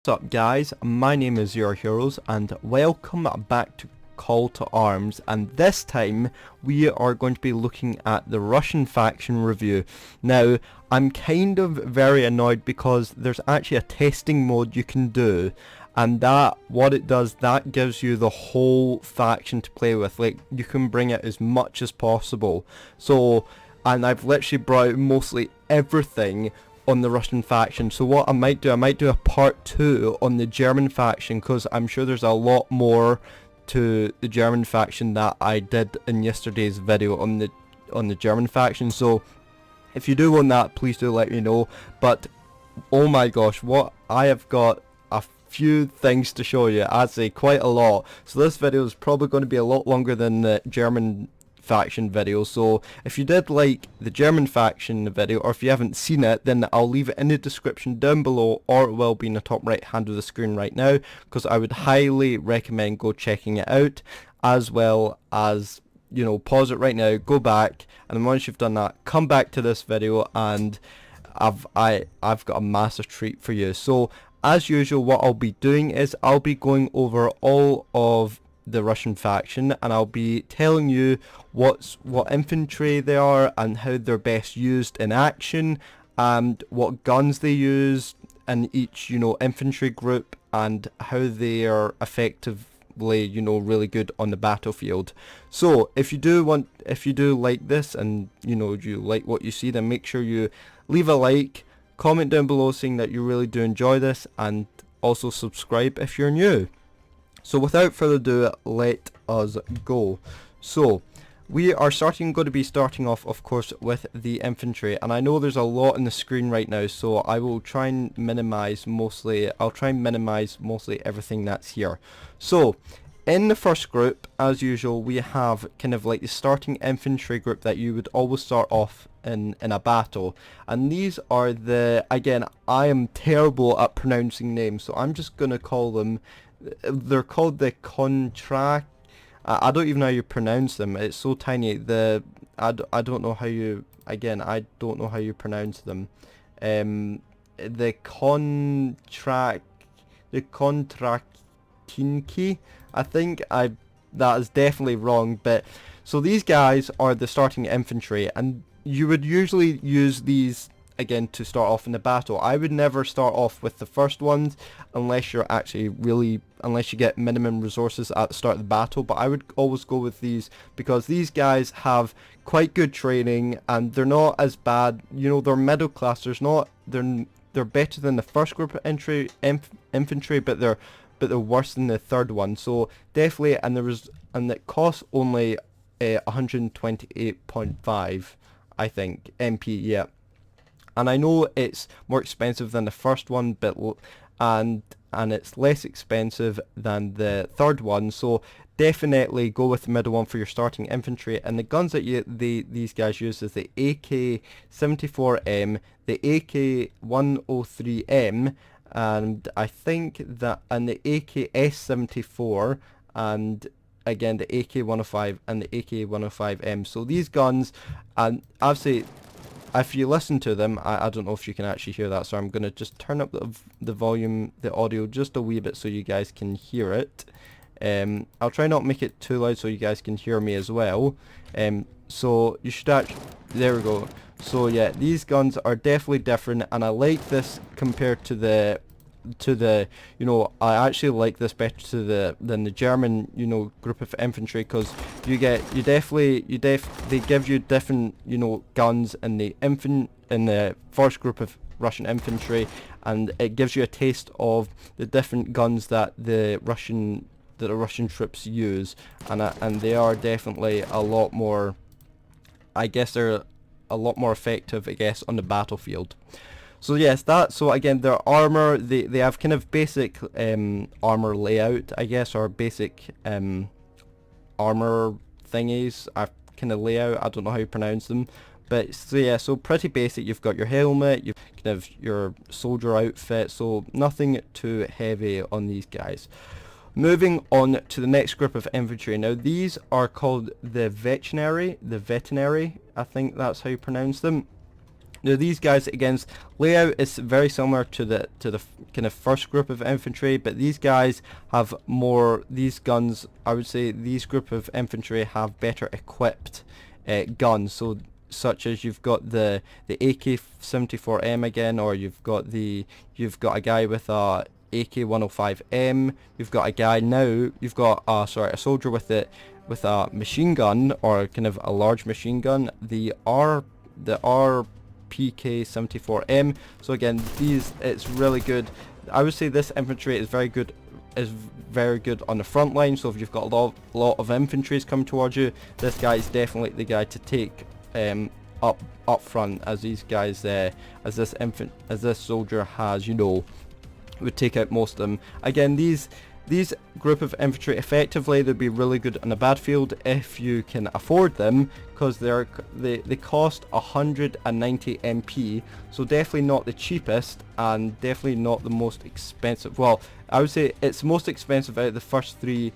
What's up guys, my name is Your Heroes and welcome back to Call to Arms, and this time we are going to be looking at the Russian faction review. Now I'm kind of very annoyed because there's actually a testing mode you can do, and that what it does, that gives you the whole faction to play with. Like, you can bring it as much as possible. So, and I've literally brought out mostly everything on the Russian faction. So what I might do a part 2 on the German faction, because I'm sure there's a lot more to the German faction that I did in yesterday's video on the German faction. So if you do want that, please do let me know. But oh my gosh, what I have got a few things to show you. I'd say quite a lot. So this video is probably going to be a lot longer than the German faction video. So if you did like the German faction video, or if you haven't seen it, then I'll leave it in the description down below, or it will be in the top right hand of the screen right now, because I would highly recommend go checking it out, as well as, you know, pause it right now, go back, and then once you've done that, come back to this video and I've got a massive treat for you. So as usual, what I'll be doing is I'll be going over all of the Russian faction, and I'll be telling you what infantry they are and how they're best used in action, and what guns they use in each, you know, infantry group, and how they are effectively, you know, really good on the battlefield. So if you do like this, and you know, you like what you see, then make sure you leave a like, comment down below saying that you really do enjoy this, and also subscribe if you're new. So without further ado, let us go. So we are going to be starting off, of course, with the infantry, and I know there's a lot on the screen right now, so I will try and minimize mostly. I'll try and minimize mostly everything that's here. So in the first group, as usual, we have kind of like the starting infantry group that you would always start off in a battle, and these are the, again, I am terrible at pronouncing names, so I'm just gonna call them. They're called the contract. I don't even know how you pronounce them. It's so tiny. I don't know how you, again, I don't know how you pronounce them. The contractinki. I think that is definitely wrong. But so these guys are the starting infantry, and you would usually use these again to start off in the battle. I would never start off with the first ones unless you're actually unless you get minimum resources at the start of the battle, but I would always go with these because these guys have quite good training and they're not as bad, you know, they're middle class. They're better than the first group of infantry, but they're worse than the third one. So definitely, and it costs only 128.5, I think, MP, yeah. And I know it's more expensive than the first one, but and it's less expensive than the third one. So definitely go with the middle one for your starting infantry. And the guns that these guys use is the AK-74M, the AK-103M, and I think that, and the AK-S74, and again the AK-105 and the AK-105M. So these guns, and obviously, if you listen to them, I don't know if you can actually hear that, so I'm going to just turn up the volume, the audio, just a wee bit so you guys can hear it. I'll try not make it too loud so you guys can hear me as well. So you should actually, there we go. So yeah, these guns are definitely different, and I like this compared to the you know, I actually like this better than the German, you know, group of infantry, because they give you different, you know, guns in the first group of Russian infantry, and it gives you a taste of the different guns that the Russian troops use, and they are definitely a lot more, I guess they're a lot more effective, I guess, on the battlefield. So yes, so again, their armor, they have kind of basic armor layout, I guess, or basic armor thingies, kind of layout, I don't know how you pronounce them, but so yeah, so pretty basic. You've got your helmet, you've kind of your soldier outfit, so nothing too heavy on these guys. Moving on to the next group of infantry. Now these are called the veterinary, I think that's how you pronounce them. Now these guys, again, layout is very similar to the kind of first group of infantry, but these guys have more, these guns, I would say these group of infantry have better equipped guns, so such as you've got the AK-74M again, or you've got a guy with a AK-105M, you've got a guy now, you've got a soldier with a machine gun, or kind of a large machine gun, the RPK-74M. So again, it's really good. I would say this infantry is very good on the front line, so if you've got a lot of infantries coming towards you, this guy is definitely the guy to take up front, as these guys as this soldier has, would take out most of them. Again, these group of infantry, effectively they'd be really good on the battlefield if you can afford them, because they cost 190 MP, so definitely not the cheapest and definitely not the most expensive. Well, I would say it's most expensive out of the first three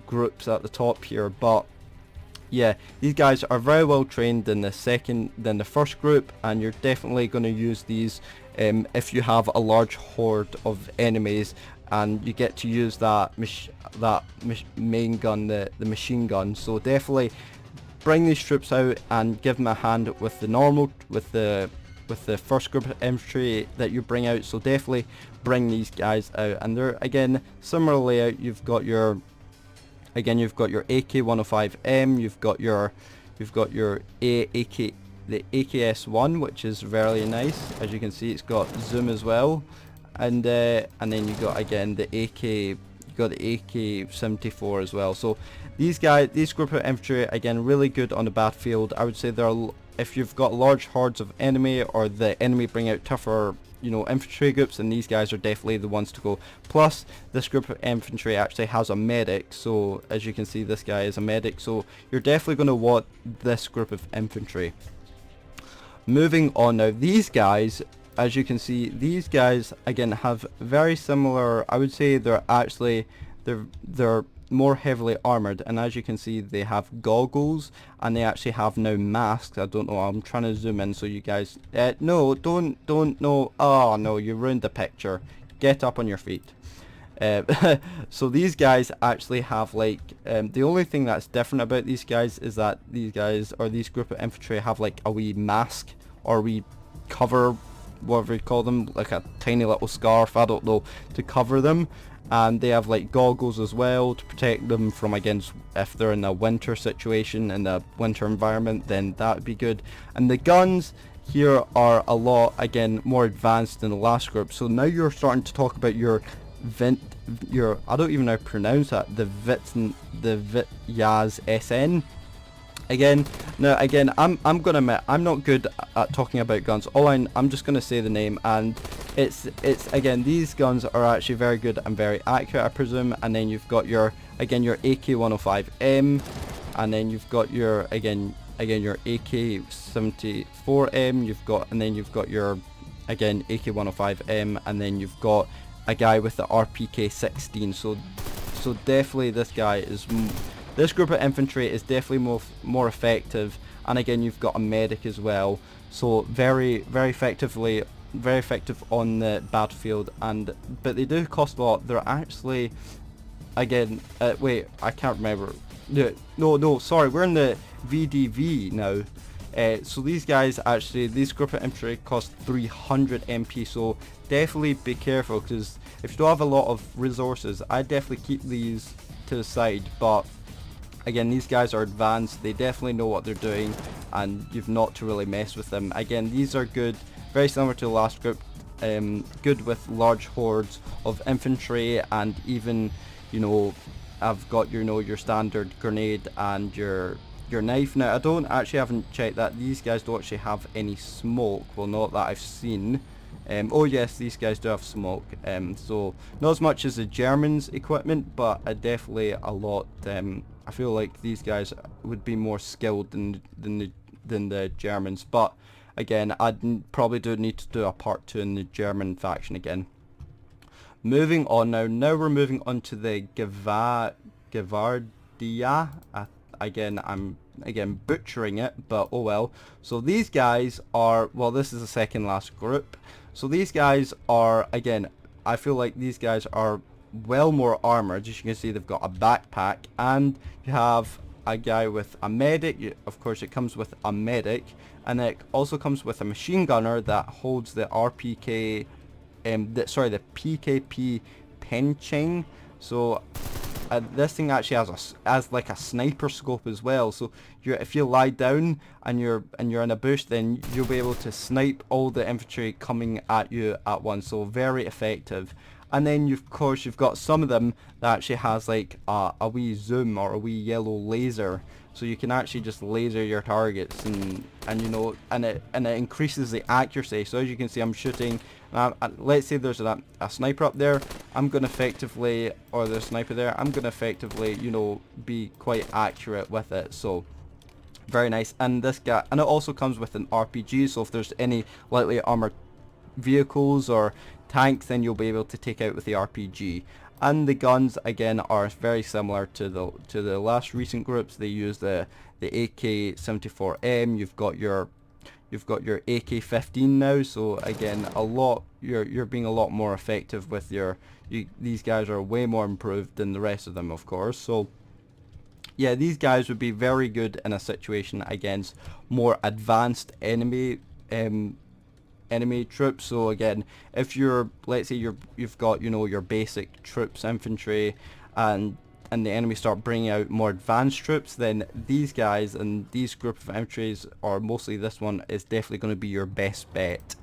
groups at the top here, but yeah, these guys are very well trained in the first group, and you're definitely going to use these if you have a large horde of enemies, and you get to use that main gun, the machine gun. So definitely bring these troops out and give them a hand with the first group of infantry that you bring out. So definitely bring these guys out, and they're again similar layout. You've got your AK-105M, you've got your the AKS-1, which is very nice. As you can see, it's got zoom as well, and then you got again the AK-74 as well. So these group of infantry, again, really good on the battlefield. I would say if you've got large hordes of enemy, or the enemy bring out tougher infantry groups, and these guys are definitely the ones to go. Plus, this group of infantry actually has a medic, so as you can see, this guy is a medic, so you're definitely going to want this group of infantry. Moving on now, these guys, as you can see, these guys again have very similar, I would say they're more heavily armored, and as you can see, they have goggles, and they actually have now masks. I don't know, I'm trying to zoom in so you guys no, don't no, oh no, you ruined the picture. Get up on your feet. So these guys actually have the only thing that's different about these guys is that these group of infantry have like a wee mask, or wee cover, whatever you call them, like a tiny little scarf, I don't know, to cover them. And they have like goggles as well to protect them from, against if they're in a winter situation, in a winter environment, then that would be good. And the guns here are a lot, again, more advanced than the last group. So now you're starting to talk about your I don't even know how to pronounce that, the Vityaz SN. I'm gonna admit, I'm not good at talking about guns. I'm just gonna say the name, and it's again, these guns are actually very good and very accurate, I presume. And then you've got your AK-105M, and then you've got your your AK-74M. You've got your AK-105M, and then you've got a guy with the RPK-16. So definitely this group of infantry is definitely more effective, and again, you've got a medic as well, so very effective on the battlefield. But they do cost a lot. They're actually, again, wait, I can't remember. No, sorry, we're in the VDV now. So these guys, actually, these group of infantry cost 300 MP, so definitely be careful, because if you don't have a lot of resources, I'd definitely keep these to the side. But again, these guys are advanced, they definitely know what they're doing, and you've not to really mess with them. Again, these are good, very similar to the last group, good with large hordes of infantry, and even, I've got your standard grenade and your knife. Now, haven't checked that these guys don't actually have any smoke, well, not that I've seen. Oh yes, these guys do have smoke, so not as much as the Germans' equipment, but definitely a lot. I feel like these guys would be more skilled than the Germans, but again, I'd probably need to do a part 2 in the German faction again. Moving on now we're moving on to the Gavardia. again, I'm butchering it, but oh well. So these guys are, well, this is the second last group. So these guys are, again, I feel like these guys are well more armored. As you can see, they've got a backpack, and you have a guy with a medic. Of course, it comes with a medic, and it also comes with a machine gunner that holds the RPK, the PKP penching. So this thing actually has like a sniper scope as well. So if you lie down and you're in a bush, then you'll be able to snipe all the infantry coming at you at once. So very effective. And then of course you've got some of them that actually has like a wee zoom or a wee yellow laser, so you can actually just laser your targets, and you know, and it increases the accuracy. So as you can see, I'm shooting. Let's say there's a sniper up there. I'm gonna effectively, or there's a sniper there. I'm gonna effectively, you know, be quite accurate with it. So very nice. And this guy, and it also comes with an RPG. So if there's any lightly armored vehicles or tanks, then you'll be able to take out with the RPG. And the guns again are very similar to the last recent groups. They use the AK-74M. You've got your AK-15 now. So again, you're being a lot more effective with these guys are way more improved than the rest of them, of course. So yeah, these guys would be very good in a situation against more advanced enemy troops. So again, if let's say you've got, you know, your basic troops, infantry, and the enemy start bringing out more advanced troops, then these guys and these group of infantries, or mostly this one, is definitely going to be your best bet.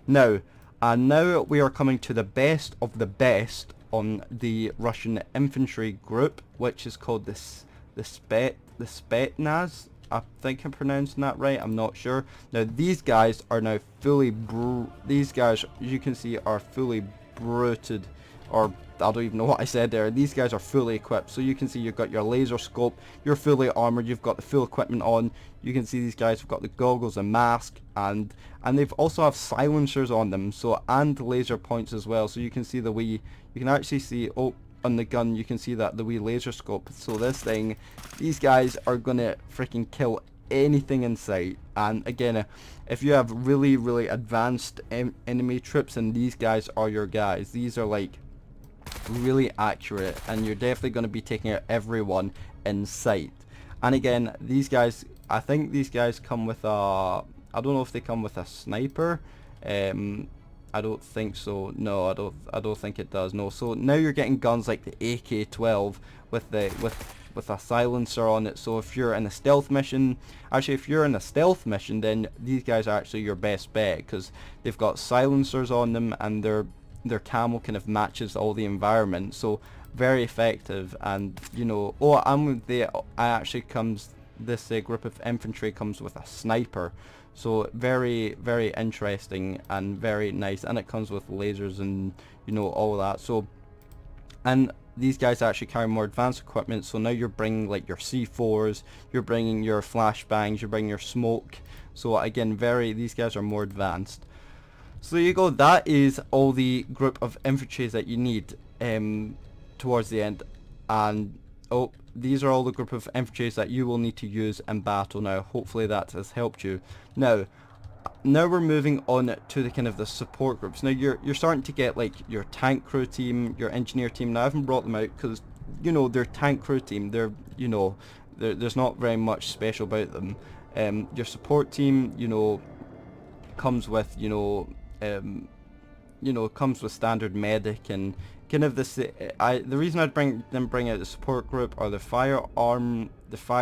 Now we are coming to the best of the best on the Russian infantry group, which is called the Spetsnaz. I think I'm pronouncing that right, I'm not sure. Now these guys are now fully these guys, you can see, are fully bruted, or I don't even know what I said there. These guys are fully equipped. So you can see you've got your laser scope, you're fully armored, you've got the full equipment on. You can see these guys have got the goggles and mask, and they've also have silencers on them, so, and laser points as well. So you can see you can actually see, oh, on the gun you can see that the wee laser scope. So this thing, these guys are gonna freaking kill anything in sight. And again, if you have really advanced enemy troops, and these guys are your guys, these are like really accurate, and you're definitely going to be taking out everyone in sight. And again, these guys, I think these guys come with I don't know if they come with a sniper. I don't think so. No, I don't think it does. No. So now you're getting guns like the AK-12 with a silencer on it. So if you're in a stealth mission, then these guys are actually your best bet, because they've got silencers on them, and their camo kind of matches all the environment. So very effective. And you know, this group of infantry comes with a sniper. So very interesting and very nice, and it comes with lasers and, you know, all that. So, and these guys actually carry more advanced equipment. So now you're bringing like your C4s, you're bringing your flashbangs, you're bringing your smoke. So again, these guys are more advanced. So there you go. That is all the group of infantry that you need towards the end. And these are all the group of infantry that you will need to use in battle. Now hopefully that has helped you. Now we're moving on to the kind of the support groups. Now you're starting to get like your tank crew team, your engineer team. Now I haven't brought them out because, you know, they're tank crew team. They're, you know, there's not very much special about them. Your support team, you know, comes with, comes with standard medic and kind of this. The reason I'd bring out the support group, or the fire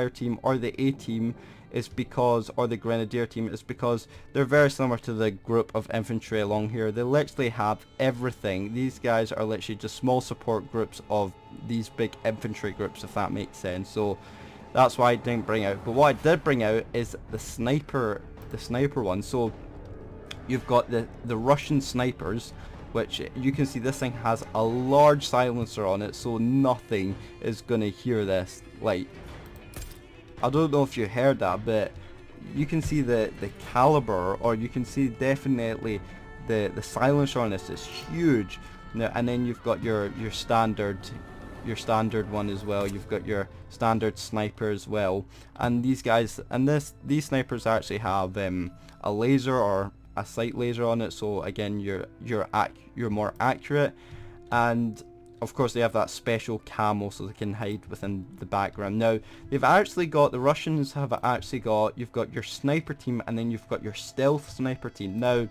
team, or the A team, is because, or the grenadier team, is because they're very similar to the group of infantry along here. They literally have everything. These guys are literally just small support groups of these big infantry groups, if that makes sense. So that's why I didn't bring out. But what I did bring out is the sniper one. So you've got the Russian snipers, which you can see this thing has a large silencer on it, so nothing is gonna hear this. Like, I don't know if you heard that, but you can see the caliber, or you can see definitely the silencer on this is huge. Now, and then you've got your standard your standard one as well. You've got your standard sniper as well, and these guys, and these snipers actually have a laser or a sight laser on it, so again you're more accurate, and of course they have that special camo so they can hide within the background. Now they've actually got, the Russians have actually got, you've got your sniper team and then you've got your stealth sniper team. Now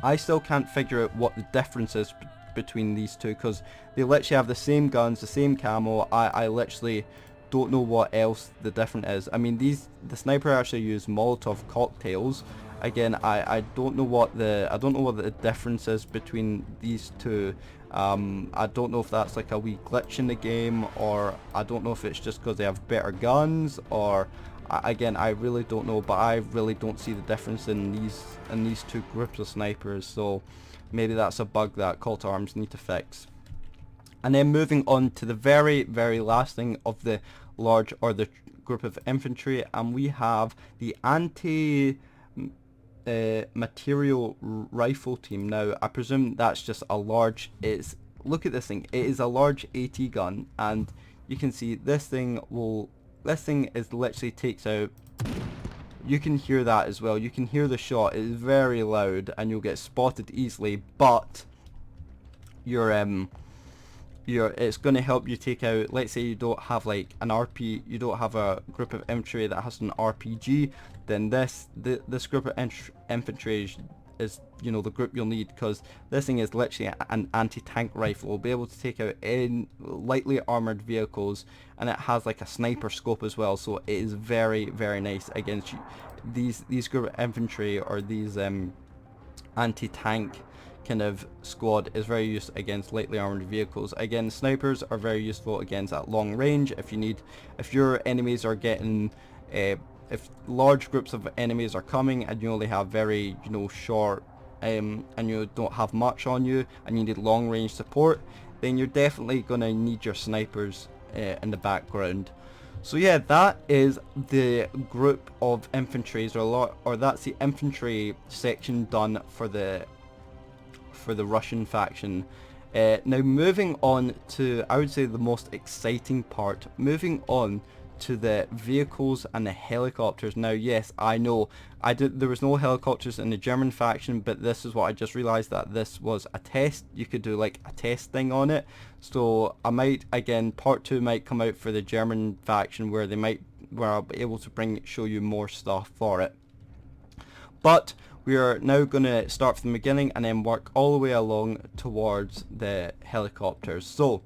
I still can't figure out what the difference is between these two, because they literally have the same guns, the same camo. I literally don't know what else the difference is. I mean, the sniper actually use Molotov cocktails. Again, I don't know what the difference is between these two. I don't know if that's like a wee glitch in the game, or I don't know if it's just because they have better guns, or again, I really don't know, but I really don't see the difference in these two groups of snipers, so maybe that's a bug that Call to Arms need to fix. And then moving on to the very, very last thing of the large, or the group of infantry, and we have the Anti-Materiel Rifle team. Now I presume that's just a large, look at this thing, it is a large AT gun, and you can see this thing is literally takes out, you can hear that as well, you can hear the shot, it is very loud and you'll get spotted easily, but it's going to help you take out, let's say you don't have like an you don't have a group of infantry that has an RPG, then this group of infantry is you know, the group you'll need, because this thing is literally an anti-tank rifle. It'll be able to take out in lightly armored vehicles, and it has like a sniper scope as well, so it is very, very nice against these group of infantry, or these anti-tank kind of squad is very useful against lightly armored vehicles. Again, snipers are very useful against at long range. If your enemies are getting if large groups of enemies are coming and you only have very, you know, short and you don't have much on you and you need long range support, then you're definitely gonna need your snipers in the background. So yeah, that is the group of infantry, or that's the infantry section done for the Russian faction. Now moving on to, I would say, the most exciting part, moving on to the vehicles and the helicopters. Now yes, I know there was no helicopters in the German faction, but this is what I just realized, that this was a test. You could do like a test thing on it, so I might, again, part 2 might come out for the German faction, where I'll be able to show you more stuff for it. But we are now going to start from the beginning and then work all the way along towards the helicopters. So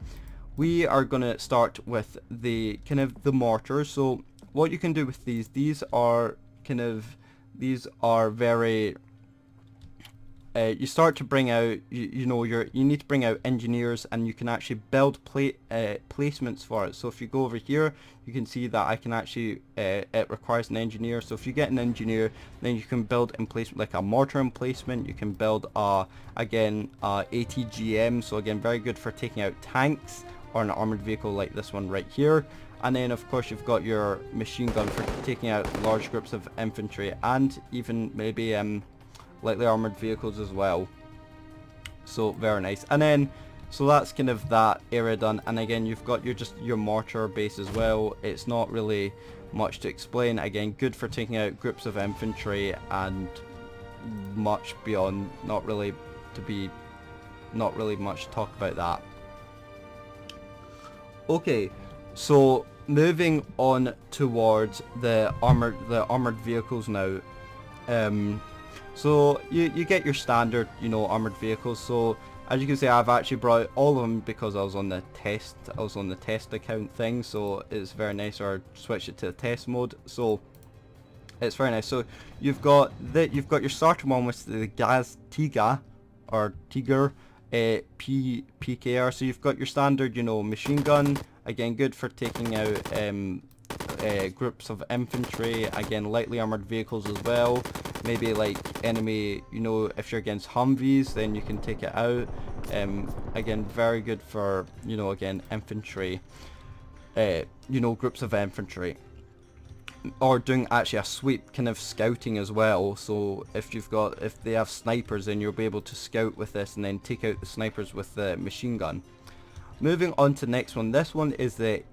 we are going to start with the mortars. So what you can do with these are very, you start to bring out, you need to bring out engineers, and you can actually build placements for it. So if you go over here, you can see that I can actually, it requires an engineer. So if you get an engineer, then you can build emplacement, like a mortar emplacement. You can build again ATGM, so again very good for taking out tanks or an armored vehicle like this one right here. And then of course you've got your machine gun for taking out large groups of infantry, and even maybe lightly armored vehicles as well. So very nice. And then so that's kind of that area done, and again you've got your mortar base as well. It's not really much to explain. Again, good for taking out groups of infantry, and much beyond, not really much to talk about that. Okay, so moving on towards the armored vehicles now. So you get your standard, armored vehicles. So as you can see, I've actually brought all of them because I was on the test account thing. So it's very nice. Or switch it to the test mode. So it's very nice. So you've got your starter one, which is the Gaz Tiga or Tiger PKR. So you've got your standard, machine gun. Again, good for taking out groups of infantry. Again, lightly armored vehicles as well. Maybe like enemy, if you're against Humvees, then you can take it out. Again, very good for, again, infantry, groups of infantry. Or doing actually a sweep kind of scouting as well. So if they have snipers, then you'll be able to scout with this and then take out the snipers with the machine gun. Moving on to the next one. This one is the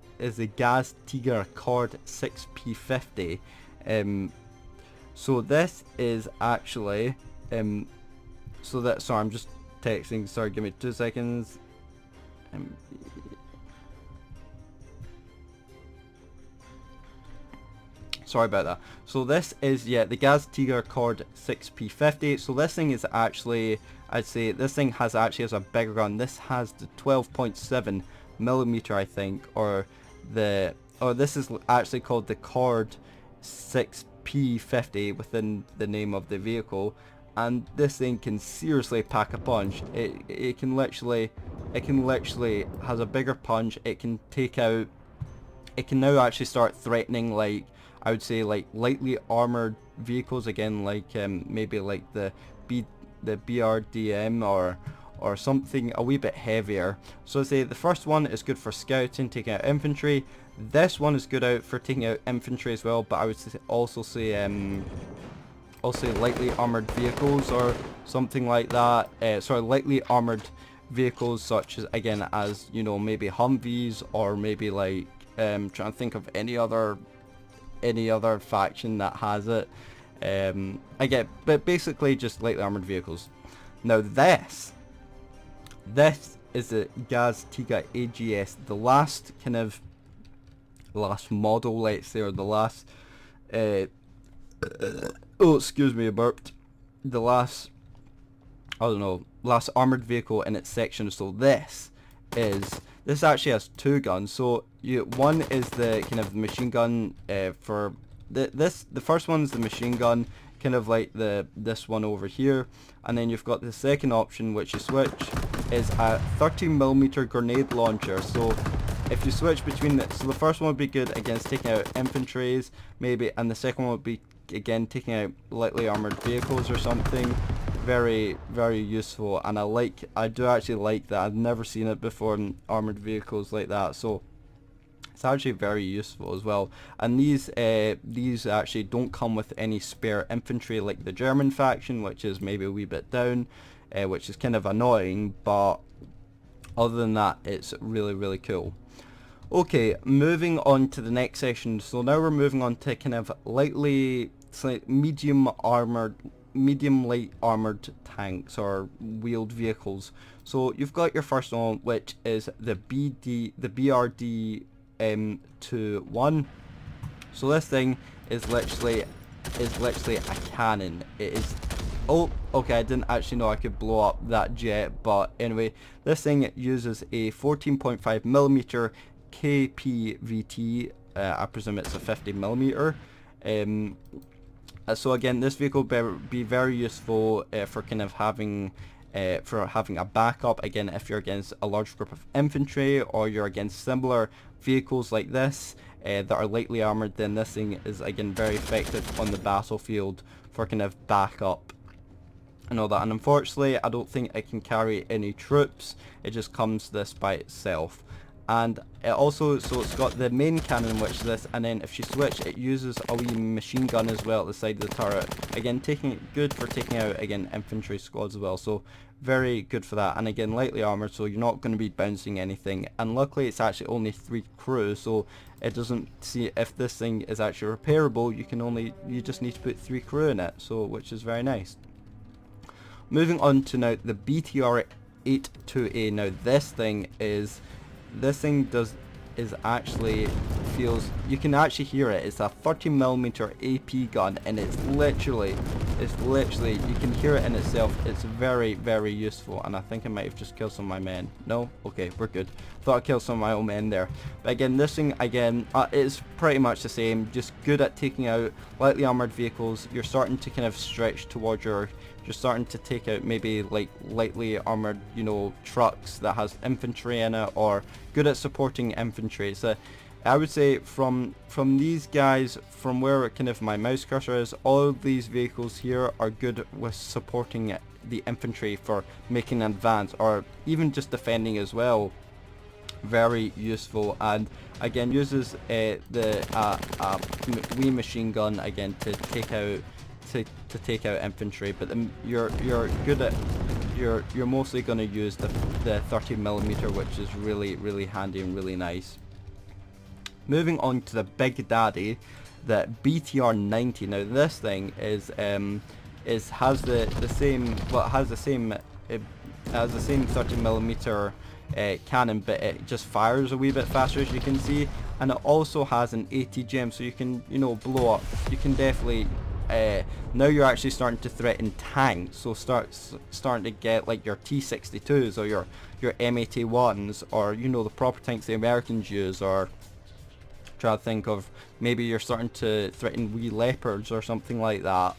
Gaz Tiger Cord 6P50. So this is actually sorry, I'm just texting. Sorry, give me 2 seconds. Sorry about that. So this is, yeah, the Gaz Tiger Cord 6P50. So this thing is actually, I'd say this thing has a bigger gun. This has the 12.7 millimeter, I think, or this is actually called the Cord 6P50 within the name of the vehicle. And this thing can seriously pack a punch. It can literally has a bigger punch. It can now actually start threatening, like, I would say, like lightly armored vehicles again, like maybe like the BRDM or something a wee bit heavier. So say the first one is good for scouting, taking out infantry. This one is good out for taking out infantry as well, but I would also say lightly armored vehicles or something like that. Sorry, lightly armored vehicles such as, again, as you know, maybe Humvees, or maybe like trying to think of any other faction that has it. Again, but basically just lightly armored vehicles. Now this is the Gaz Tiger AGS, the last model, let's say, or the last oh, excuse me, I burped. The last, I don't know, last armored vehicle in its section. So this actually has two guns. So one is the kind of machine gun for the first one is the machine gun, kind of like this one over here, and then you've got the second option, which you switch, is a 13mm grenade launcher. So if you switch between so the first one would be good against taking out infantries maybe, and the second one would be again taking out lightly armored vehicles or something. Very, very useful, and I do actually like that. I've never seen it before in armored vehicles like that, so it's actually very useful as well. And these actually don't come with any spare infantry like the German faction, which is maybe a wee bit down, which is kind of annoying, but other than that, it's really, really cool. Okay, moving on to the next section. So now we're moving on to kind of medium light armored tanks or wheeled vehicles. So you've got your first one, which is the BRD 21. So this thing is literally a cannon. It is, oh, okay, I didn't actually know I could blow up that jet, but anyway, this thing uses a 14.5mm KPVT. I presume it's a 50mm. So again, this vehicle be very useful for kind of having a backup, again, if you're against a large group of infantry, or you're against similar vehicles like this that are lightly armored. Then this thing is again very effective on the battlefield for kind of backup and all that. And unfortunately, I don't think it can carry any troops. It just comes this by itself. And it also, so it's got the main cannon, which is this, and then if you switch, it uses a wee machine gun as well at the side of the turret. Again, good for taking out, again, infantry squads as well. So very good for that. And again, lightly armored, so you're not going to be bouncing anything. And luckily, it's actually only 3 crew, so it doesn't see if this thing is actually repairable. You just need to put 3 crew in it, so which is very nice. Moving on to now the BTR-82A. Now this thing actually feels, you can actually hear it. It's a 13mm AP gun, and it's literally, you can hear it in itself. It's very, very useful, and I think I might have just killed some of my men. No? Okay, we're good. Thought I killed some of my own men there. But again, this thing, again, is pretty much the same, just good at taking out lightly armored vehicles. You're starting to kind of stretch towards you're starting to take out maybe like lightly armored, you know, trucks that has infantry in it, or good at supporting infantry. So I would say from these guys, from where kind of my mouse cursor is, all of these vehicles here are good with supporting the infantry for making an advance, or even just defending as well. Very useful, and again uses the wee machine gun again to take out infantry. But you're good at you're mostly going to use the 30mm, which is really handy and really nice. Moving on to the big daddy, the BTR-90. Now this thing has the same 30mm cannon, but it just fires a wee bit faster, as you can see, and it also has an ATGM, so you can, you know, blow up. You can definitely now you're actually starting to threaten tanks, so starting to get like your T-62s or your M81s, or, you know, the proper tanks the Americans use, or try to think of, maybe you're starting to threaten wee leopards or something like that,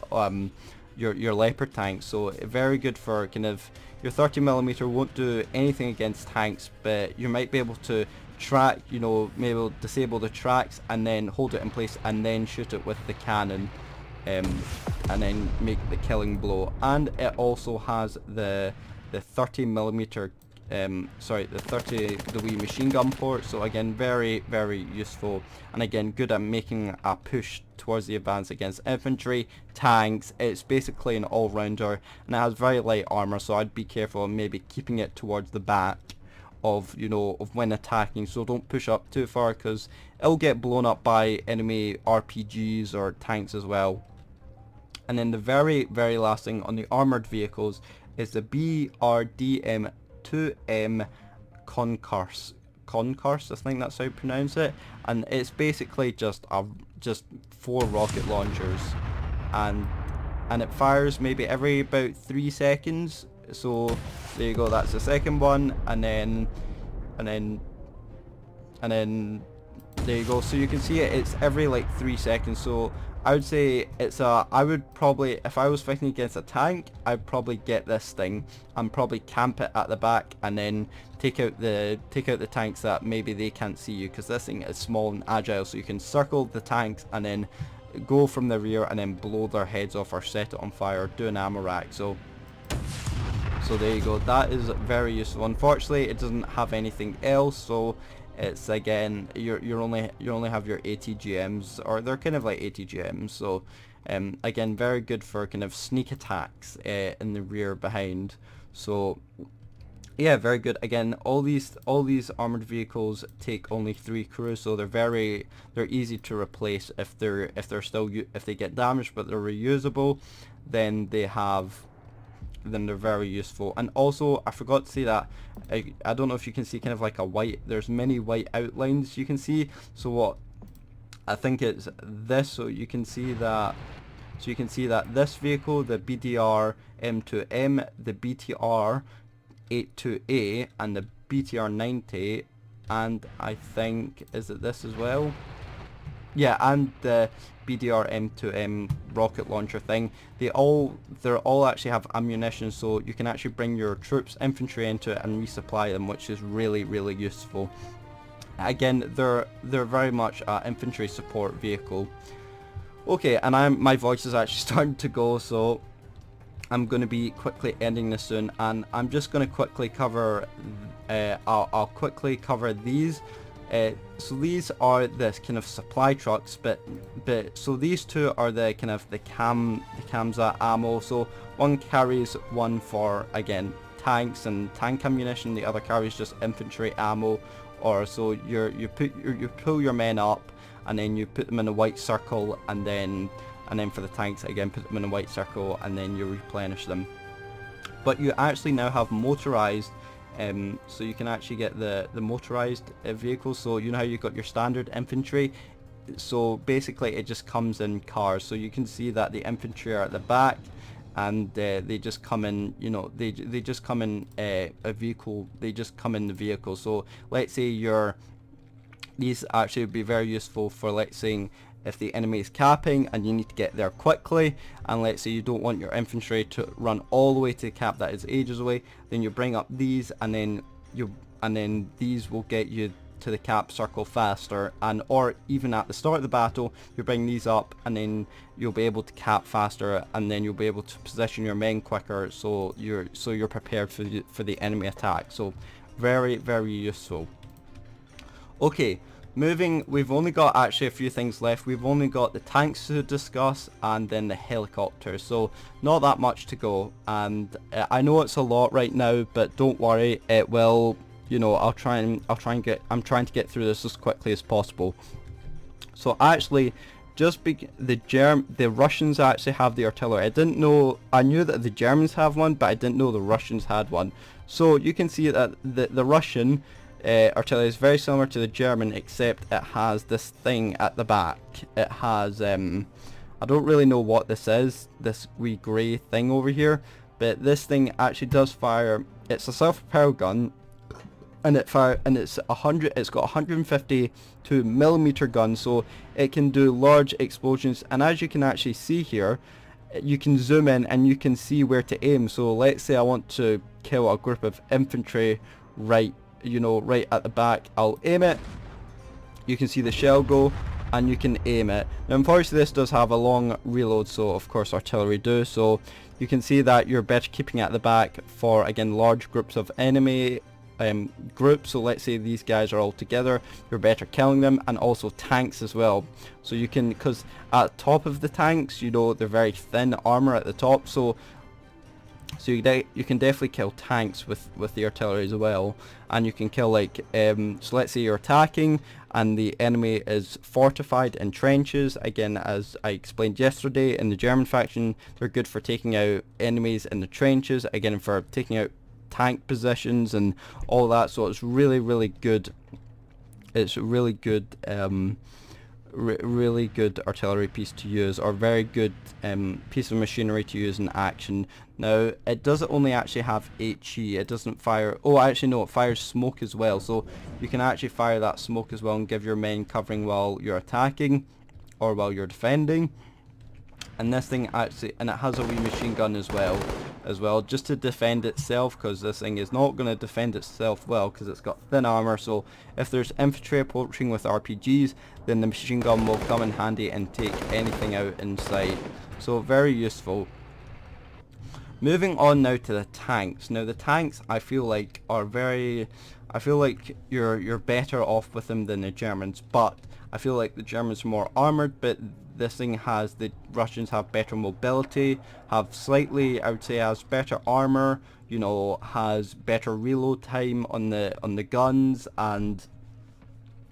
your leopard tanks. So very good for kind of, your 30mm won't do anything against tanks, but you might be able to track, you know, maybe disable the tracks and then hold it in place and then shoot it with the cannon, and then make the killing blow. And it also has the 30mm the wee machine gun port, so again very useful, and again good at making a push towards the advance against infantry, tanks. It's basically an all-rounder, and it has very light armor, so I'd be careful of maybe keeping it towards the back of, you know, of when attacking, so don't push up too far because it'll get blown up by enemy RPGs or tanks as well. And then the very last thing on the armored vehicles is the BRDM-2M Concourse, I think that's how you pronounce it, and it's basically just 4 rocket launchers, and it fires maybe every about 3 seconds. So there you go, that's the second one, and then there you go. So you can see it's every like 3 seconds. So I would say I would probably, if I was fighting against a tank, I'd probably get this thing and probably camp it at the back, and then take out the tanks that maybe they can't see you, because this thing is small and agile, so you can circle the tanks and then go from the rear and then blow their heads off or set it on fire or do an ammo rack. So there you go, that is very useful. Unfortunately it doesn't have anything else, so it's, again, you only have your ATGMs, or they're kind of like ATGMs, so again very good for kind of sneak attacks in the rear behind. So yeah, very good. Again, all these armored vehicles take only 3 crews, so they're easy to replace if they get damaged, but they're reusable. Then they're very useful. And also, I forgot to say that I don't know if you can see kind of like there's many white outlines you can see. So what I think it's this, so you can see that this vehicle, the BDR M2M, the BTR 82A, and the BTR-90, and I think, is it this as well? Yeah, and the BDR M2M rocket launcher thing. They're all actually have ammunition, so you can actually bring your troops, infantry into it and resupply them, which is really useful. Again, they're very much an infantry support vehicle. Okay, and my voice is actually starting to go, so I'm going to be quickly ending this soon, and I'm just going to quickly cover, I'll quickly cover these. So these are the kind of supply trucks, but so these two are the kind of the Kamsa ammo. So one carries one for, again, tanks and tank ammunition, the other carries just infantry ammo. Or so you pull your men up, and then you put them in a white circle, and then for the tanks, again, put them in a white circle, and then you replenish them. But you actually now have motorized, so you can actually get the motorized vehicles. So you know how you got your standard infantry, so basically it just comes in cars. So you can see that the infantry are at the back, and they just come in, you know, they just come in a vehicle, they just come in the vehicle. So let's say these actually would be very useful for, let's say, if the enemy is capping and you need to get there quickly, and let's say you don't want your infantry to run all the way to the cap that is ages away, then you bring up these, and then these will get you to the cap circle faster. And or even at the start of the battle, you bring these up, and then you'll be able to cap faster, and then you'll be able to position your men quicker, so you're prepared for the enemy attack. So very useful. Okay, we've only got actually a few things left. We've only got the tanks to discuss and then the helicopters, so not that much to go. And I know it's a lot right now, but don't worry, it will, you know, I'm trying to get through this as quickly as possible. So actually, the Russians actually have the artillery. I knew that the Germans have one, but I didn't know the Russians had one. So you can see that the Russian artillery is very similar to the German, except it has this thing at the back. It has, I don't really know what this is, this wee grey thing over here, but this thing actually does fire. It's a self-propelled gun, and it's got 152mm gun, so it can do large explosions. And as you can actually see here, you can zoom in and you can see where to aim. So let's say I want to kill a group of infantry right at the back. I'll aim it, you can see the shell go, and you can aim it. Now unfortunately this does have a long reload, so of course artillery do, so you can see that you're better keeping it at the back for, again, large groups of enemy groups. So let's say these guys are all together, you're better killing them. And also tanks as well, so you can, because at the top of the tanks, you know, they're very thin armor at the top, so you can definitely kill tanks with the artillery as well. And you can kill, like, so let's say you're attacking and the enemy is fortified in trenches. Again, as I explained yesterday, in the German faction, they're good for taking out enemies in the trenches, again for taking out tank positions and all that. So it's really good. It's a really good really good artillery piece to use, or very good piece of machinery to use in action. Now it doesn't only actually have HE, it doesn't fire, oh actually no, it fires smoke as well, so you can actually fire that smoke as well and give your men covering while you're attacking or while you're defending. And this thing actually, and it has a wee machine gun as well, just to defend itself, because this thing is not going to defend itself well because it's got thin armor. So if there's infantry approaching with RPGs, then the machine gun will come in handy and take anything out in sight. So very useful. Moving on now to the tanks. Now the tanks, I feel like you're better off with them than the Germans, but I feel like the Germans are more armored, but this thing has, the Russians have better mobility, have slightly, I would say, has better armor, you know, has better reload time on the guns, and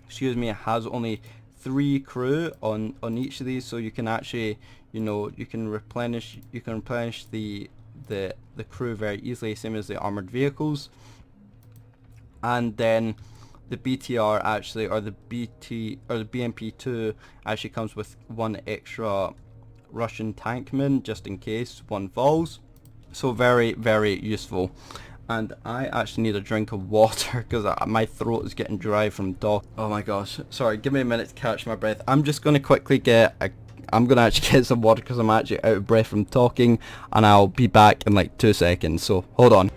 excuse me, it has only 3 crew on each of these, so you can actually, you know, you can replenish the crew very easily, same as the armored vehicles. And then the BTR actually, or the BMP-2 actually comes with 1 extra Russian tankman just in case one falls. So very useful. And I actually need a drink of water because my throat is getting dry from talk. Oh my gosh, sorry, give me a minute to catch my breath. I'm just going to quickly I'm going to actually get some water because I'm actually out of breath from talking, and I'll be back in like 2 seconds, so hold on.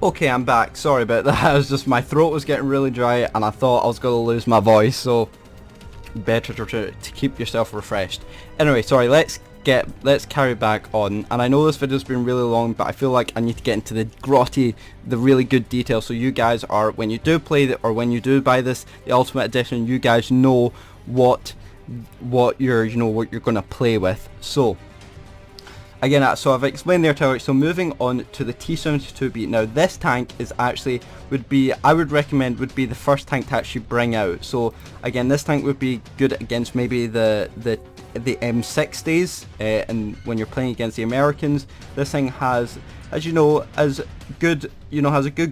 Okay, I'm back. Sorry about that. It was just my throat was getting really dry and I thought I was going to lose my voice, so better to keep yourself refreshed. Anyway, sorry, let's carry back on. And I know this video's been really long, but I feel like I need to get into the really good detail, so you guys are, when you do play or when you do buy this, the Ultimate Edition, you guys know what you're going to play with. So again, so I've explained the artillery, so moving on to the T-72B. Now this tank is actually, I would recommend would be the first tank to actually bring out. So again, this tank would be good against maybe the M60s, and when you're playing against the Americans. This thing has, as you know, has a good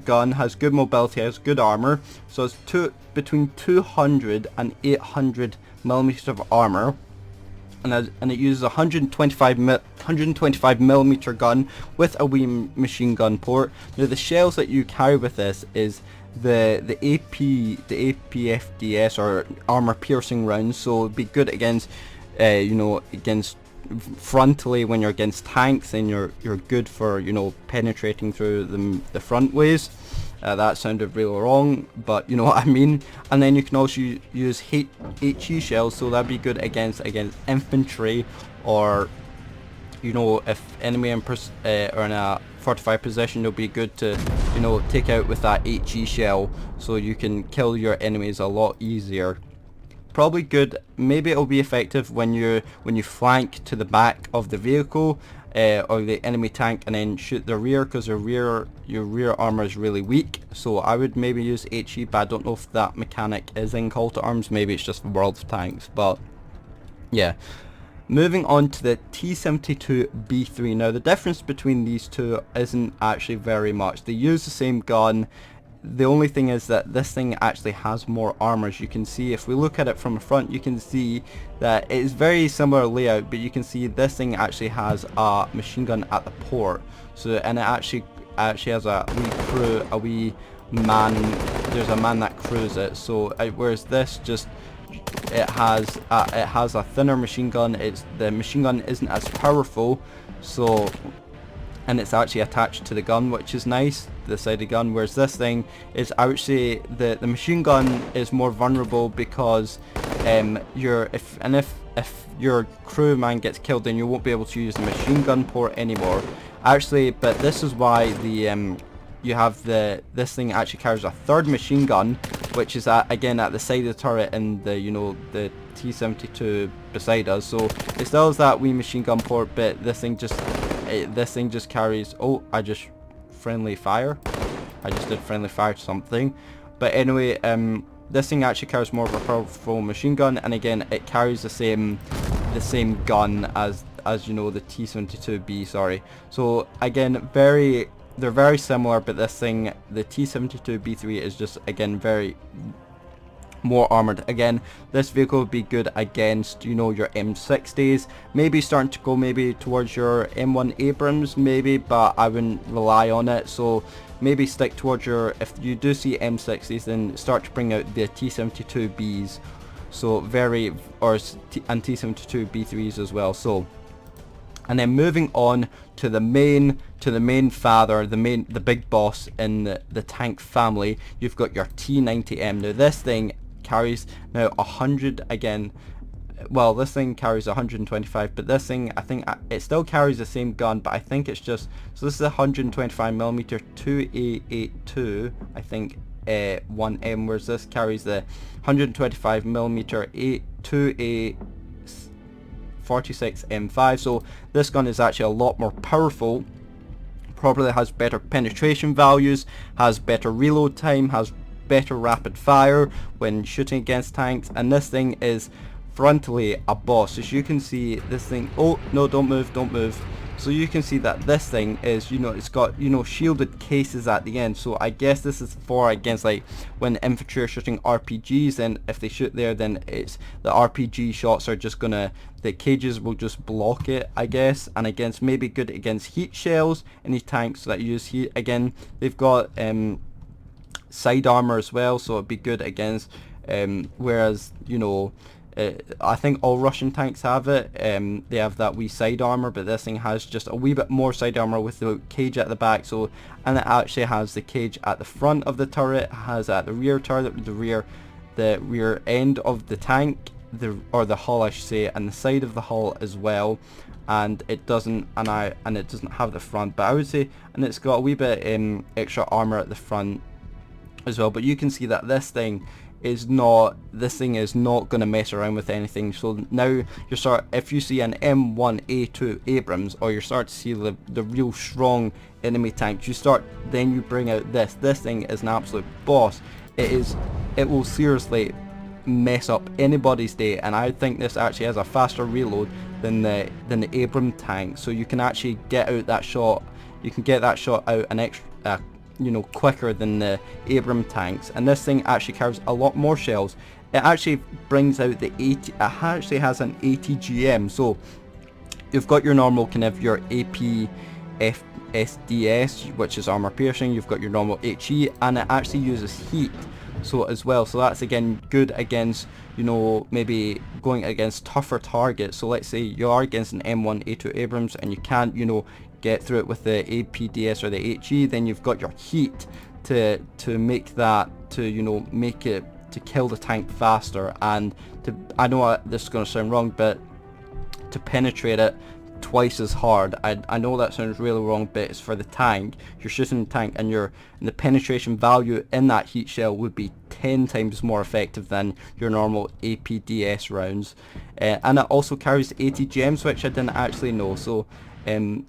gun, has good mobility, has good armor. So it's between 200 and 800 millimeters of armor. And it uses a 125mm gun with a wee machine gun port. Now the shells that you carry with this is the APFDS, or armor piercing rounds. So it'd be good against against frontally when you're against tanks, and you're good for penetrating through the front ways. That sounded really wrong, but you know what I mean. And then you can also use HE shells, so that'd be good against infantry, or if enemy are in a fortified position, it'll be good to you know, take out with that HE shell, so you can kill your enemies a lot easier. Probably good, maybe it'll be effective when you flank to the back of the vehicle or the enemy tank and then shoot the rear, because your rear armor is really weak. So I would maybe use HE, but I don't know if that mechanic is in Call to Arms. Maybe it's just for World of Tanks, but yeah. Moving on to the T-72B3. Now the difference between these two isn't actually very much. They use the same gun. The only thing is that this thing actually has more armor. As you can see, if we look at it from the front, you can see that it is very similar layout, but you can see this thing actually has a machine gun at the port. So, and it actually has a wee crew, a wee man. There's a man that crews it. So whereas this just it has a thinner machine gun. The machine gun isn't as powerful, so, and it's actually attached to the gun, which is nice, the side of the gun, whereas this thing is actually, the machine gun is more vulnerable, because if your crewman gets killed, then you won't be able to use the machine gun port anymore. Actually, but this is why the you have this thing actually carries a third machine gun, which is again at the side of the turret, and the T-72 beside us. So it still has that wee machine gun port, but this thing just carries. Oh, I just friendly fire. I just did friendly fire to something. But anyway, this thing actually carries more of a powerful machine gun, and again it carries the same gun as the T-72B. Sorry. So again, they're very similar, but this thing, the T-72B3, is just again very more armored. Again, this vehicle would be good against your M60s, maybe starting to go maybe towards your M1 Abrams maybe, but I wouldn't rely on it. So maybe stick towards your, if you do see M60s, then start to bring out the T-72Bs, so and T-72B3s as well. So, and then moving on to the main father, the big boss in the tank family, you've got your T90M. Now this thing carries 100 again. Well, this thing carries 125, but this thing, I think it still carries the same gun, but I think it's just, so this is a 125mm 2A82, I think, 1M, whereas this carries the 125mm 2A 46 M5. So this gun is actually a lot more powerful, probably has better penetration values, has better reload time, has better rapid fire when shooting against tanks, and this thing is frontally a boss. As you can see, this thing, oh no, don't move. So you can see that this thing is, it's got, shielded cases at the end. So I guess this is for against, like, when infantry are shooting RPGs, and if they shoot there, then it's the RPG shots are just gonna, the cages will just block it, I guess. And against, maybe good against heat shells, any tanks that use heat. Again, they've got side armor as well, so it'd be good against, whereas, I think all Russian tanks have it. They have that wee side armor, but this thing has just a wee bit more side armor with the cage at the back. So, and it actually has the cage at the front of the turret, has at the rear turret, the rear end of the tank, or the hull I should say, and the side of the hull as well. And it doesn't, and it doesn't have the front, but I would say, and it's got a wee bit extra armor at the front as well. But you can see that this thing is not going to mess around with anything. So now if you see an M1A2 Abrams, or you start to see the real strong enemy tanks, then you bring out this thing is an absolute boss. It will seriously mess up anybody's day, and I think this actually has a faster reload than the Abram tank, so you can actually get out that shot. You can get that shot out an extra quicker than the Abram tanks. And this thing actually carries a lot more shells. It actually brings out the 80, it actually has an 80 GM. So you've got your normal kind of your AP SDS, which is armor piercing. You've got your normal HE, and it actually uses heat so as well. So that's again good against maybe going against tougher targets. So let's say you are against an M1A2 Abrams and you can't get through it with the APDS or the HE, then you've got your heat to make that, to make it, to kill the tank faster, and I know this is going to sound wrong, but to penetrate it twice as hard. I know that sounds really wrong, but it's for the tank. You're shooting the tank, and the penetration value in that heat shell would be 10 times more effective than your normal APDS rounds. And it also carries 80 gems, which I didn't actually know. So again,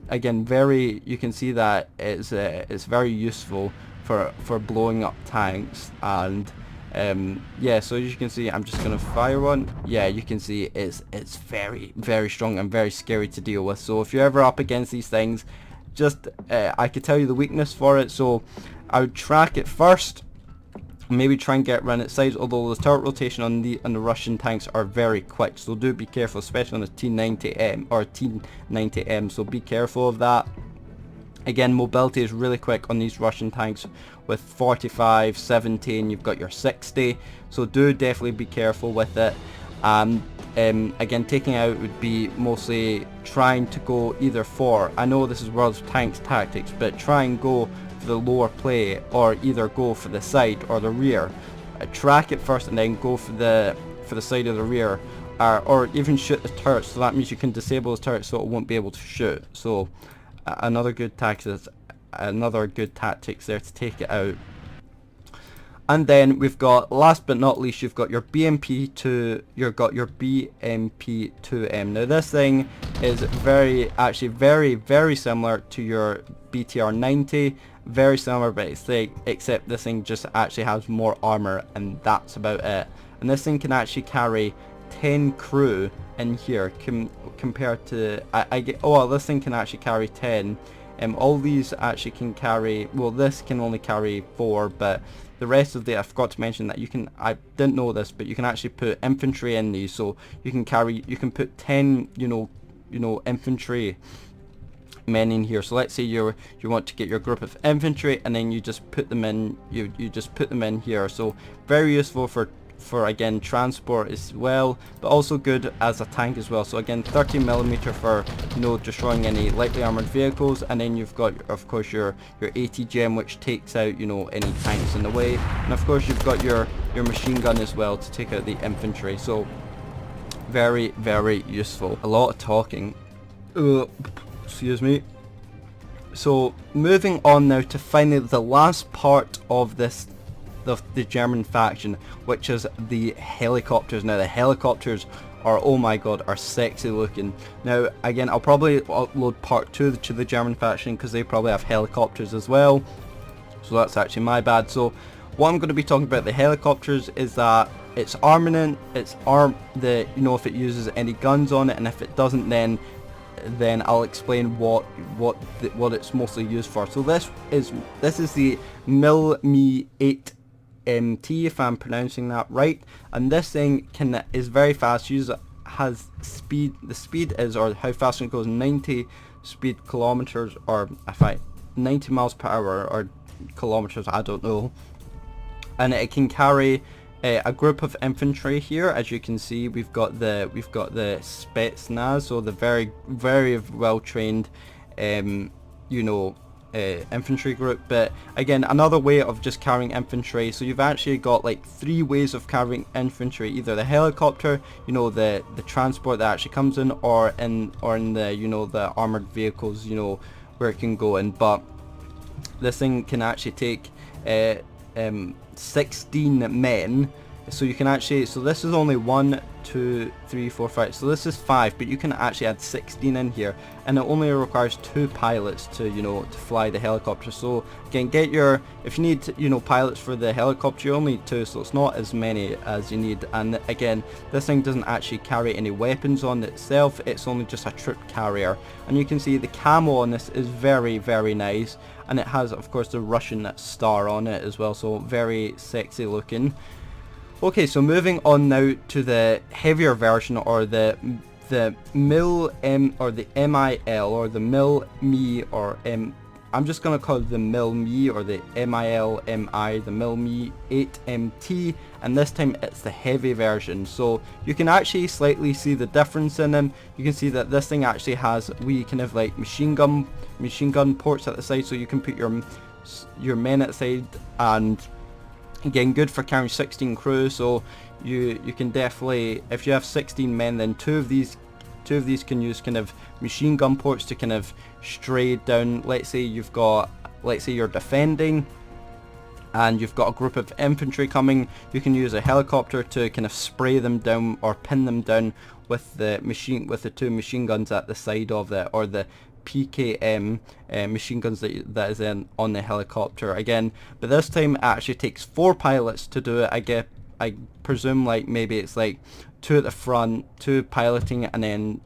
you can see that it's very useful for blowing up tanks. And yeah, so as you can see, I'm just gonna fire one. Yeah, you can see it's very, very strong and very scary to deal with. So if you're ever up against these things, just I could tell you the weakness for it. So I would track it first, maybe try and get around its sides, although the turret rotation on the Russian tanks are very quick, so do be careful, especially on the T90M or T90M, so be careful of that. Again, mobility is really quick on these Russian tanks with 45, 70, and you've got your 60, so do definitely be careful with it. And again, taking out would be mostly trying to go either for, I know this is World of Tanks tactics, but try and go for the lower play, or either go for the side or the rear. Track it first and then go for the side of the rear, or even shoot the turret, so that means you can disable the turret so it won't be able to shoot. So another good tactics there to take it out. And then we've got, last but not least, you've got your BMP2, you've got your BMP2M. Now this thing is actually very similar to your BTR-90, very similar, but except this thing just actually has more armor, and that's about it. And this thing can actually carry 10 crew in here, compared to, this thing can actually carry 10. All these actually can carry, well, this can only carry 4, but the rest of I forgot to mention that I didn't know this, but you can actually put infantry in these, so you can put 10, infantry men in here. So let's say you want to get your group of infantry, and then you just put them in, you just put them in here. So very useful for again transport as well, but also good as a tank as well. So again, 30mm for destroying any lightly armored vehicles, and then you've got of course your 80 gem, which takes out any tanks in the way, and of course you've got your machine gun as well to take out the infantry. So very useful. A lot of talking, excuse me. So moving on now to finally the last part of this, the German faction, which is the helicopters. Now the helicopters are, oh my god, are sexy looking. Now again, I'll probably upload part 2 to the German faction, because they probably have helicopters as well, so that's actually my bad. So what I'm going to be talking about the helicopters is that its armament, if it uses any guns on it, and if it doesn't, then I'll explain what it's mostly used for. So this is the MIL-8 MT, if I'm pronouncing that right, and this thing is very fast. Has speed. The speed is, or how fast it goes, 90 kilometers, or 90 miles per hour, or kilometers, I don't know. And it can carry a group of infantry here. As you can see, we've got the Spetsnaz, so the very well trained infantry group. But again, another way of just carrying infantry. So you've actually got like 3 ways of carrying infantry: either the helicopter, the transport that actually comes in, or in the the armored vehicles, where it can go in. But this thing can actually take 16 men. So you can actually, so this is only 1, 2, 3, 4, 5, so this is 5, but you can actually add 16 in here, and it only requires 2 pilots to to fly the helicopter. So again, if you need pilots for the helicopter, you only need 2, so it's not as many as you need. And again, this thing doesn't actually carry any weapons on itself, it's only just a troop carrier. And you can see the camo on this is very nice, and it has of course the Russian star on it as well, so very sexy looking. Okay, so moving on now to the heavier version, or the MIL-M, or the MIL, or the MIL-Me, or I'm just gonna call it the MIL-Me, or the MIL-MI, the MIL-Me 8MT, and this time it's the heavy version. So you can actually slightly see the difference in them. You can see that this thing actually has kind of like machine gun ports at the side, so you can put your men at the side. And again, good for carrying 16 crew, so you can definitely, if you have 16 men, then 2 of these two of these can use kind of machine gun ports to kind of stray down. Let's say you're defending and you've got a group of infantry coming. You can use a helicopter to kind of spray them down or pin them down with the two machine guns at the side of it, or the PKM machine guns that is on the helicopter again. But this time it actually takes 4 pilots to do it. I presume like maybe it's like 2 at the front, 2 piloting it, and then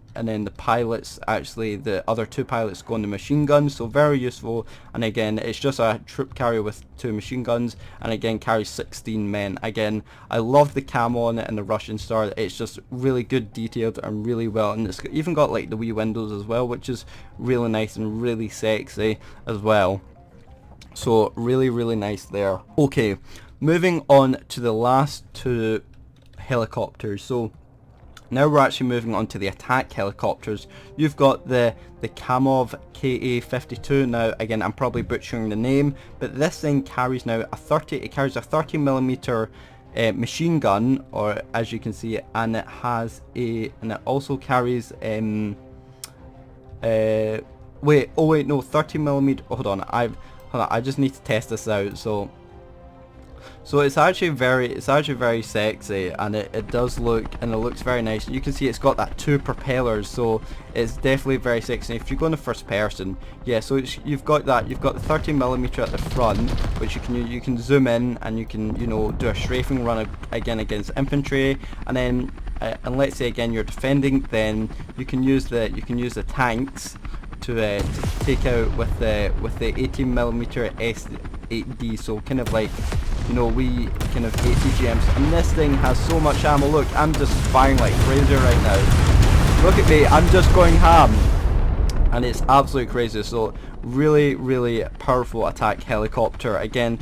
the pilots, actually the other 2 pilots go on the machine guns. So very useful. And again, it's just a troop carrier with 2 machine guns, and again carries 16 men. Again, I love the camo on it and the Russian star. It's just really good detailed and really well, and it's even got like the wee windows as well, which is really nice and really sexy as well. So really nice there. Okay, moving on to the last 2 helicopters. So now we're actually moving on to the attack helicopters. You've got the Kamov KA-52. Now again, I'm probably butchering the name, but this thing carries now a 30mm machine gun, or as you can see, and it also carries 30mm. Hold on, I just need to test this out. So it's actually very sexy, and it looks very nice. You can see it's got that 2 propellers, so it's definitely very sexy. If you go in the first person, yeah, so you've got the 30mm at the front, which you can zoom in, and you can do a strafing run again against infantry, and then and let's say again you're defending, then you can use the tanks to take out with the 18mm S8D. So kind of like we kind of ATGMs, and this thing has so much ammo. Look, I'm just firing like crazy right now. Look at me, I'm just going ham, and it's absolutely crazy. So really powerful attack helicopter. Again,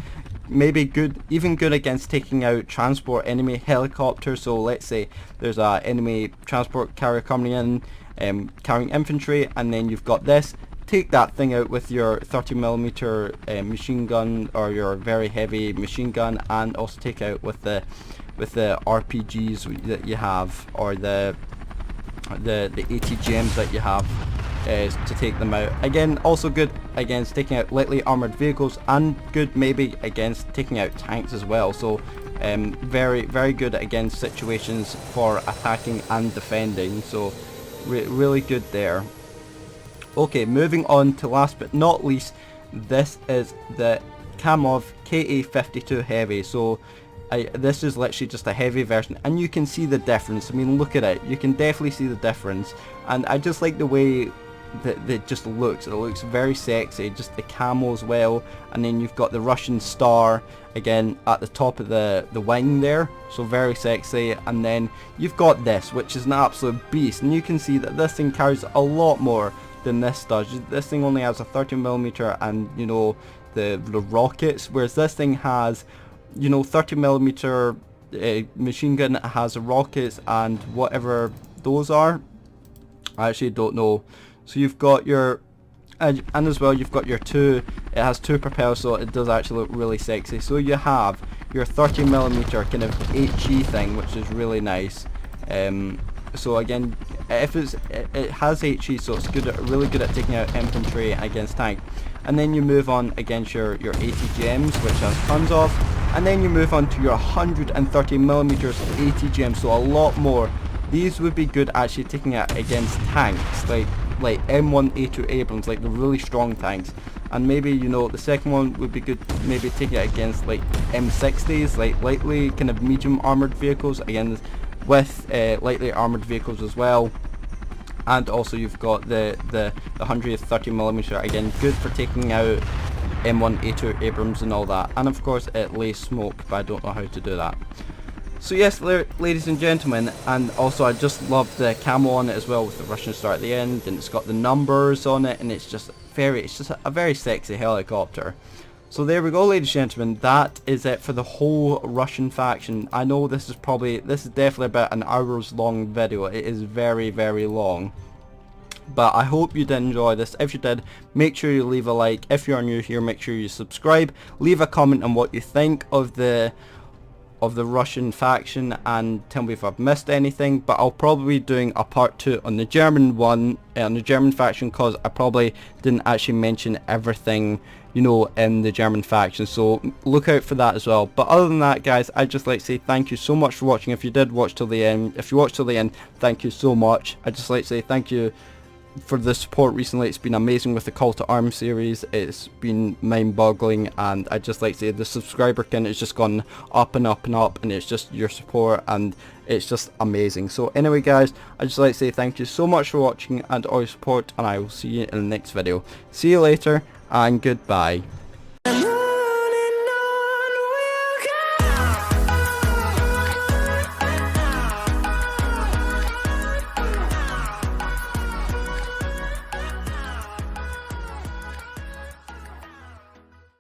maybe even good against taking out transport enemy helicopters. So let's say there's a enemy transport carrier coming in, carrying infantry, and then you've got this. Take that thing out with your 30mm machine gun, or your very heavy machine gun, and also take out with the RPGs that you have, or the ATGMs that you have, to take them out. Again, also good against taking out lightly armored vehicles, and good maybe against taking out tanks as well. So very good against situations for attacking and defending. So really good there. Okay, moving on to last but not least, this is the Kamov KA-52 Heavy. So this is literally just a heavy version, and you can see the difference. I mean, look at it, you can definitely see the difference, and I just like the way that it just looks. It looks very sexy, just the camo as well, and then you've got the Russian star again at the top of the wing there, so very sexy. And then you've got this, which is an absolute beast, and you can see that this thing carries a lot more than this does. This thing only has a 30mm and the rockets, whereas this thing has 30mm machine gun. It has rockets and whatever those are, I actually don't know. So you've got your and as well you've got your 2, it has 2 propellers, so it does actually look really sexy. So you have your 30mm kind of HE thing, which is really nice. So again, it has HE, so it's really good at taking out infantry against tank. And then you move on against your ATGMs, which has tons of, and then you move on to your 130mm ATGMs, so a lot more. These would be good actually taking out against tanks, like M1A2 Abrams, like the really strong tanks. And maybe the second one would be good, maybe taking it against like M60s, like lightly kind of medium armored vehicles, again with lightly armored vehicles as well. And also you've got the 130mm, again good for taking out M1A2 Abrams and all that. And of course it lays smoke, but I don't know how to do that. So yes, ladies and gentlemen, and also I just love the camo on it as well, with the Russian star at the end, and it's got the numbers on it, and it's just a very sexy helicopter. So there we go, ladies and gentlemen, that is it for the whole Russian faction. I know this is definitely about an hour's long video. It is very long. But I hope you did enjoy this. If you did, make sure you leave a like. If you are new here, make sure you subscribe. Leave a comment on what you think of the of the Russian faction and tell me if I've missed anything, but I'll probably be doing a part 2 on the German one, on the German faction, because I probably didn't actually mention everything, you know, in the German faction, so look out for that as well. But other than that, guys, I'd just like to say thank you so much for watching. If you did watch till the end, if you watched till the end, thank you so much. I'd just like to say thank you for the support recently. It's been amazing with the Call to Arms series. It's been mind-boggling, and I'd just like to say the subscriber count has just gone up and up and up, and it's just your support, and it's just amazing. So anyway, guys, I'd just like to say thank you so much for watching and all your support, and I will see you in the next video. See you later, and goodbye.